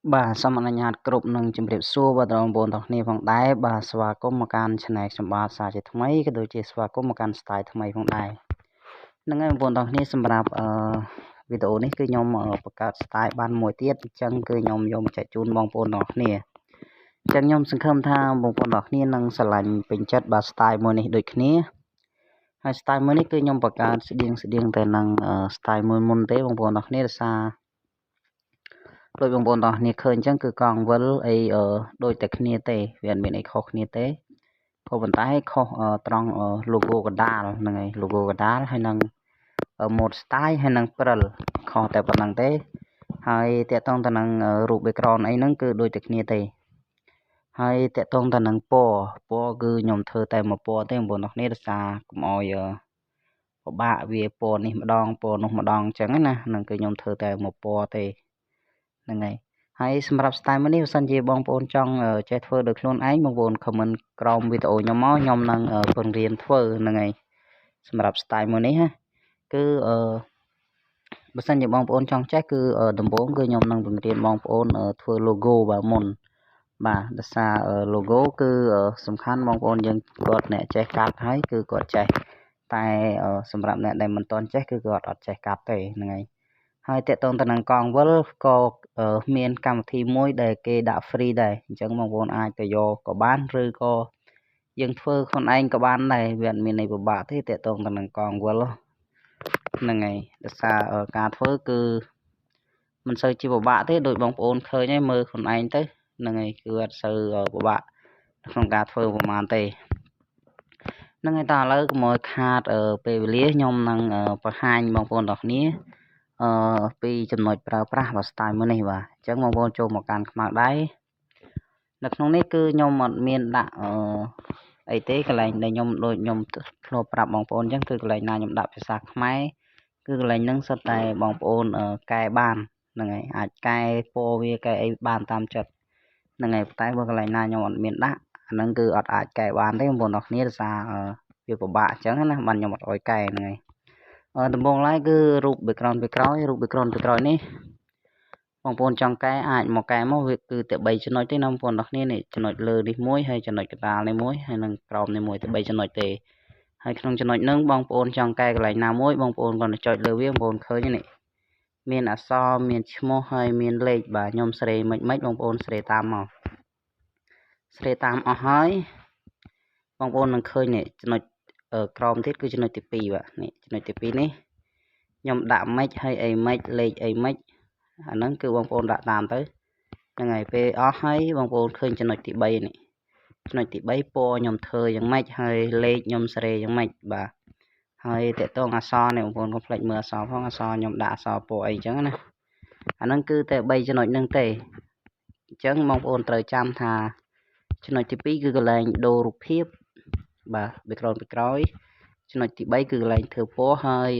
Bà xong anh nhạt cụp nâng chìm điệp xua và đồng bồn thọc ni phong đáy bà xóa có một can chân này xong bà xa chế thông mấy cái đôi chế xóa có một can style thông mấy phong đáy nâng ngay bồn thọc ni xong bà video này cứ nhóm ở các style ban mùi tiết chân cứ nhóm dùng chạy chun bóng bồn thọc ni chân nhóm xứng khâm tha bồn thọc ni nâng xa lạnh bình chất bà style mùi này đôi khní hai style mùi này cứ nhóm bà các sự điên tới nâng style mùi môn tế bồn thọc ni là xa đôi bông bồn đóนี่เคยจังคือ vỡ ấy đôi แต่ គ្នាទេវាមានអីខុសគ្នាទេក៏ប៉ុន្តែខុសត្រង់logo កណ្ដាលហ្នឹងហើយ logo កណ្ដាលហើយនឹង mode style ហើយនឹង prill ខុសតែប៉ុណ្្នឹងទេហើយតកតងទៅនឹងរូប background អីហ្នឹងគឺដូចតែគ្នាទេហើយតកតងទៅនឹងពណ៌គឺខ្ញុំធ្វើតែមួយពណ៌ទេបងប្អូនអរគ្នាដោយសារកុំឲ្យពិបាកវាពណ៌នេះម្ដងពណ៌នោះម្ដងអញ្ចឹងណាហ្នឹងគឺខ្ញុំធ្វើតែមួយពណ៌ទេហ្នឹងហើយសម្រាប់ style មួយនេះបើសិនជាបងប្អូនចង់ចេះធ្វើដោយខ្លួនឯងបងប្អូន comment ក្រោមវីដេអូខ្ញុំមកខ្ញុំនឹងពង្រៀនធ្វើហ្នឹងហើយសម្រាប់ style មួយនេះណាគឺបើសិនជាបងប្អូនចង់ចេះគឺដំបូងគឺខ្ញុំនឹងបង្រៀនបងប្អូនធ្វើ logo បាទមុនបាទដោយសារ logo គឺសំខាន់បងប្អូនយើងគាត់អ្នកចេះកាត់ហើយគឺគាត់ចេះតែសម្រាប់អ្នកដែលមិនទាន់ចេះគឺគាត់អត់ចេះកាត់ទេហ្នឹងហើយតកតងទៅនឹងកងវិលក៏មានកម្មវិធីមួយដែលគេដាក់ free ដែរអញ្ចឹងបងប្អូនអាចទៅយកក៏បានឬក៏យើងធ្វើខ្លួនឯងក៏បានដែរវាអត់មានអីពិបាកទេតកតងទៅនឹងកងវិលហ្នឹងហើយដោយសារការធ្វើគឺមិនសូវជាពិបាកទេដោយបងប្អូនឃើញហើយមើលខ្លួនឯងទៅហ្នឹងហើយគឺអត់សូវពិបាកក្នុងការធ្វើប្រហែលទេហ្នឹងហើយតើឥឡូវកុំឲ្យខាតពេលវេលាខ្ញុំនឹងបង្ហាញបងប្អូនទាំងគ្នាពីចំណុចប្រើប្រាស់របស់ style មួយនេះបាទអញ្ចឹងបងប្អូនចូលមកកាន់ខ្មៅដៃនៅក្នុងនេះគឺខ្ញុំអត់មានដាក់អីទេកន្លែងដែលខ្ញុំដូចខ្ញុំធ្លាប់ប្រាប់បងប្អូនអញ្ចឹងគឺកន្លែងណាខ្ញុំដាក់ភាសាខ្មែរគឺកន្លែងហ្នឹងសុទ្ធតែបងប្អូនកែបានហ្នឹងហើយអាចកែពណ៌វាកែអីបានតាមចិត្តហ្នឹងហើយតែបើកន្លែងណាខ្ញុំអត់មានដាក់អាហ្នឹងគឺអត់អាចកែបានទេបងប្អូនអរគ្នាដោយសារវាពិបាកអញ្ចឹងណាបានខ្ញុំអត់ឲ្យកែហ្នឹងហើយដំបូងឡើយគឺរូប background ពីក្រោយនេះបងប្អូនចង់កែអាចមកកែមកវាគឺតែ3ចំណុចទេណាបងប្អូនអរគ្នានេះចំណុចលើនេះមួយហើយចំណុចកណ្ដាលនេះមួយហើយនឹងក្រោមនេះមួយតែ3ចំណុចទេហើយក្នុងចំណុចហ្នឹងបងប្អូនចង់កែកន្លែងណាមួយបងប្អូនគាត់ចុចលើវាបងប្អូនឃើញនេះមានអក្សរមានឈ្មោះហើយមានលេខបាទខ្ញុំស្រេមិនបងប្អូនស្រេតាមមកស្រេតាមអស់ហើយបងប្អូននឹងឃើញនេះចំណុចក្រោមទៀតគឺចំណុចទី2បាទនេះចំណុចទី2នេះខ្ញុំដាក់ម៉េចហើយអីម៉េចលេខអីម៉េចអាហ្នឹងគឺបងប្អូនដាក់តាមទៅហ្នឹងហើយពេលអស់ហើយបងប្អូនឃើញចំណុចទី3នេះចំណុចទី3ពណ៌ខ្ញុំធ្វើយ៉ាងម៉េចហើយលេខខ្ញុំស្រេយ៉ាងម៉េចបាទហើយតកតងអក្សរនេះបងប្អូនកុំភ្លេចមើលអក្សរផងអក្សរខ្ញុំដាក់អក្សរពណ៌អីចឹងណាអាហ្នឹងគឺតែ3ចំណុចហ្នឹងទេអញ្ចឹងបងប្អូនត្រូវចាំថាចំណុចទី2គឺកន្លែងដូររូបភាពបាទ background ពីក្រោយចំណុចទី3គឺកន្លែងធ្វើពណ៌ហើយ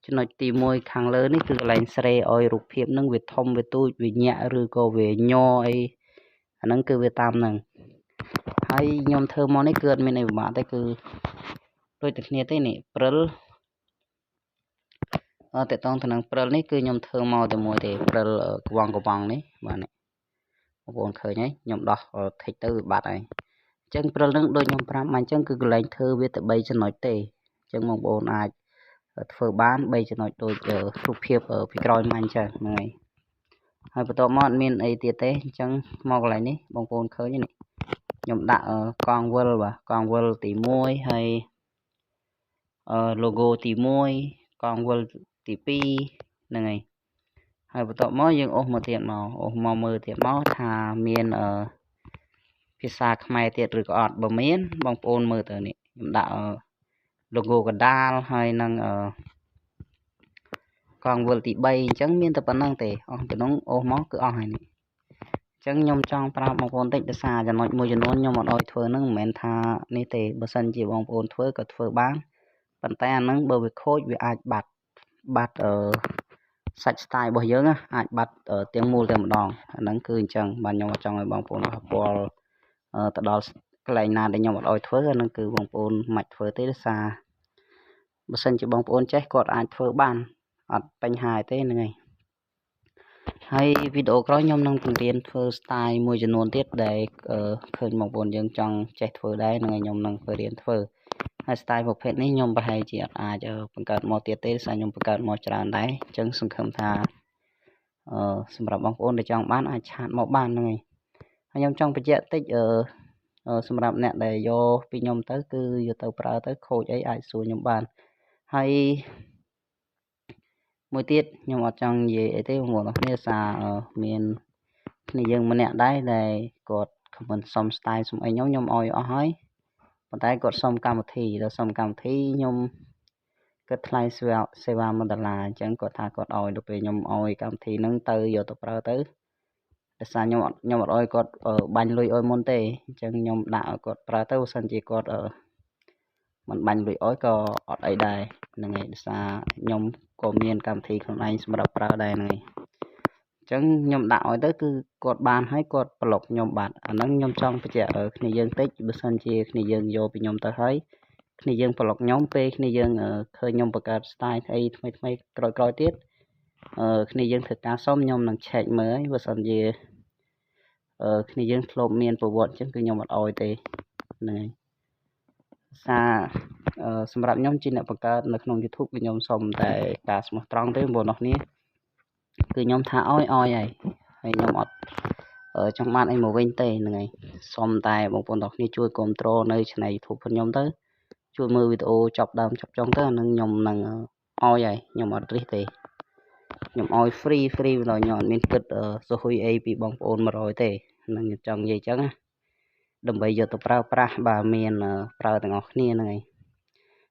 ចំណុចទី1ខាងលើនេះគឺកន្លែងស្រេឲ្យរូបភាពនឹងវាធំវាទូចវាញាក់ឬក៏វាញ័រអីអាហ្នឹងគឺវាតាមហ្នឹងហើយខ្ញុំធ្វើមកនេះគឺអត់មានអីពិបាកទេគឺដូចតែគ្នាទេនេះព្រិលតកតងទៅនឹងព្រិលនេះគឺខ្ញុំធ្វើមកតែមួយទេព្រិលកវងនេះបាទនេះបងប្អូនឃើញហើយខ្ញុំដោះថេកទៅវាបាត់ហើយអញ្ចឹងព្រិលនឹងដូចខ្ញុំប្រាប់មកអញ្ចឹងគឺកន្លែងធ្វើវាតែ3ចំណុចទេអញ្ចឹងបងប្អូនអាចធ្វើបាន3ចំណុចដូចរូបភាពពីក្រោយមកអញ្ចឹងហ្នឹងហើយបន្ទាប់មកអត់មានអីទៀតទេអញ្ចឹងមកកន្លែងនេះបងប្អូនឃើញនេះខ្ញុំដាក់កងវិលបាទកងវិលទី1ហើយlogo ទី1កងវិលទី2ហ្នឹងហើយបន្ទាប់មកយើងអូសមកទៀតមកមើលទៀតមកថាមានភាសាខ្មែរទៀតឬក៏អត់បើមានបងប្អូនមើលទៅនេះខ្ញុំដាក់logo កណ្ដាលហើយនឹងកងវិលទី3អញ្ចឹងមានតែប៉ុណ្្នឹងទេអស់ពីនោះអូសមកគឺអស់ហើយនេះអញ្ចឹងខ្ញុំចង់ប្រាប់បងប្អូនតិចដោយសារចំណុចមួយចំនួនខ្ញុំអត់ឲ្យធ្វើហ្នឹងមិនមែនថានេះទេបើសិនជាបងប្អូនធ្វើក៏ធ្វើបានប៉ុន្តែអាហ្នឹងបើវាខូចវាអាចបាត់សាច់ style របស់យើងអាចបាត់ទាំងមូលតែម្ដងអាហ្នឹងគឺអញ្ចឹងបាទខ្ញុំអត់ចង់ឲ្យបងប្អូនប៉ះពាល់ទៅដល់កន្លែងណាដែលខ្ញុំអត់ឲ្យធ្វើអាហ្នឹងគឺបងប្អូនមិនធ្វើទេដោយសារបើសិនជាបងប្អូនចេះគាត់អាចធ្វើបានអត់បញ្ហាទេហ្នឹងហើយ ហើយវីដេអូក្រោយខ្ញុំនឹងបង្រៀនធ្វើ style មួយចំនួនទៀតដែលឃើញបងប្អូនយើងចង់ចេះធ្វើដែរនឹងខ្ញុំនឹងរៀនធ្វើហើយ style ប្រភេទនេះខ្ញុំប្រហែលជាអាចបង្កើតមកទៀតទេដោយសារខ្ញុំបង្កើតមកច្រើនដែរអញ្ចឹងសង្ឃឹមថាសម្រាប់បងប្អូនដែលចង់បានអាចឆាតមកបានហ្នឹងហើយខ្ញុំចង់បញ្ជាក់តិចសម្រាប់អ្នកដែលយកពីខ្ញុំទៅគឺយកទៅប្រើទៅខូចអីអាចសួរខ្ញុំបានហើយមួយទៀតខ្ញុំអត់ចង់និយាយអីទេបងប្អូនគ្នាសារមានគ្នាយើងម្នាក់ដែរដែលគាត់ comment សុំ style សុំអីខ្ញុំឲ្យអស់ហើយប៉ុន្តែគាត់សុំកម្មវិធីដល់សុំកម្មវិធីខ្ញុំគិតថ្លៃសេវា$1អញ្ចឹងគាត់ថាគាត់ឲ្យដល់ពេលខ្ញុំឲ្យកម្មវិធីហ្នឹងទៅយកទៅប្រើទៅដោយសារខ្ញុំអត់ឲ្យគាត់បាញ់លុយឲ្យមុនទេអញ្ចឹងខ្ញុំដាក់ឲ្យគាត់ប្រើទៅបើសិនជាគាត់មិនបាញ់លុយឲ្យក៏អត់អីដែរហ្នឹងហើយដោយសារខ្ញុំក៏មានកម្មវិធីខ្លួនឯងសម្រាប់ប្រើដែរហ្នឹងហើយអញ្ចឹងខ្ញុំដាក់ឲ្យទៅគឺគាត់បានហើយគាត់ប្លុកខ្ញុំបាត់អាហ្នឹងខ្ញុំចង់បញ្ជាក់គ្នាយើងតិចបើសិនជាគ្នាយើងយកពីខ្ញុំទៅហើយគ្នាយើងប្លុកខ្ញុំពេលគ្នាយើងឃើញខ្ញុំបង្កើត style អីថ្មីក្រោយទៀតគ្នាយើងធ្វើការសុំខ្ញុំនឹង check មើលហើយបើសិនជាគ្នាយើងធ្លាប់មានប្រវត្តិអញ្ចឹងគឺខ្ញុំអត់ឲ្យទេហ្នឹងហើយសារសម្រាប់ខ្ញុំជាអ្នកបង្កើតនៅក្នុង YouTube គឺខ្ញុំសុំតែការស្មោះត្រង់ទេបងប្អូនគ្នាគឺខ្ញុំថាឲ្យហើយខ្ញុំអត់ចង់បានអីមកវិញទេហ្នឹងហើយសុំតែបងប្អូនទាំងគ្នាជួយគ្រប់គ្រងនៅ Channel YouTube ខ្ញុំទៅជួយមើលវីដេអូចប់ដើមចប់ចុងទៅអានឹងខ្ញុំនឹងឲ្យហើយខ្ញុំអត់រិះទេខ្ញុំឲ្យ free ដល់ខ្ញុំអត់មានគិតសុហុយអីពីបងប្អូន100ទេនឹងចង់និយាយអញ្ចឹងណាដើម្បីយកទៅប្រើប្រាស់បាទមានប្រើទាំងអស់គ្នាហ្នឹងហើយ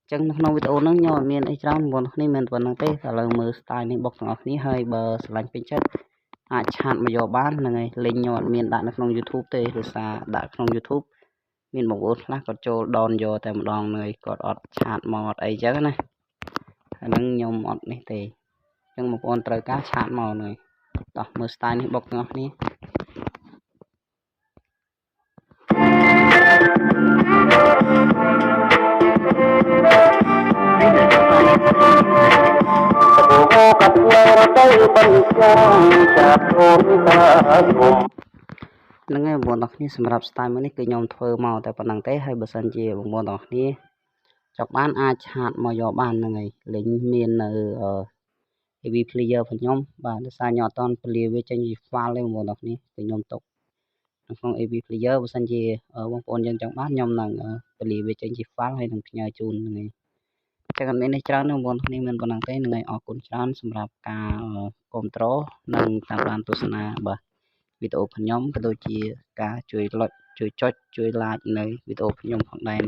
អញ្ចឹងនៅក្នុងវីដេអូហ្នឹងខ្ញុំអត់មានអីច្រើនបងប្អូនគ្នាមានប៉ុណ្្នឹងទេឥឡូវមើល style នេះបុកទាំងអស់គ្នាហើយបើស្រឡាញ់ពេញចិត្តអាចឆាតមកយកបានហ្នឹងហើយលេងខ្ញុំអត់មានដាក់នៅក្នុង YouTube ទេដោយសារដាក់ក្នុង YouTube មានបងប្អូនខ្លះគាត់ចូលដនយកតែម្ដងហ្នឹងហើយគាត់អត់ឆាតមកអត់អីចឹងណាអាហ្នឹងខ្ញុំអត់នេះទេអញ្ចឹងបងប្អូនត្រូវការឆាតមកហ្នឹងហើយដោះមើល style នេះបុកទាំងអស់គ្នាហ្នឹងហើយបងប្អូនទាំងគ្នាសម្រាប់ style មួយនេះគឺខ្ញុំធ្វើមកតែប៉ុណ្្នឹងទេហើយបើសិនជាបងប្អូនទាំងគ្នាចង់បានអាចឆាតមកយកបានហ្នឹងហើយលេងមាននៅAV player របស់ខ្ញុំបាទដោយសារខ្ញុំអត់តន់ពលាវាចេញពី file ទេបងប្អូនទាំងគ្នាគឺខ្ញុំទុកនៅក្នុង AV player បើសិនជាបងប្អូនយើងចង់បានខ្ញុំនឹងពលាវាចេញជា file ហើយនឹងផ្ញើជូនហ្នឹងហើយចឹងអត់មាននេះច្រើនទេបងប្អូនគ្នាមានប៉ុណ្ណឹងទេនឹងឲ្យអរគុណច្រើនសម្រាប់ការគ្រប់គ្រងនិងតាមដានទស្សនាបាទវីដេអូខ្ញុំក៏ដូចជាការជួយចុចជួយ like នៅវីដេអូខ្ញុំផងដែរ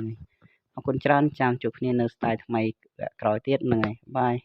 អរគុណច្រើនចាំជួបគ្នានៅ style ថ្មីក្រោយទៀតហ្នឹងហើយបាយ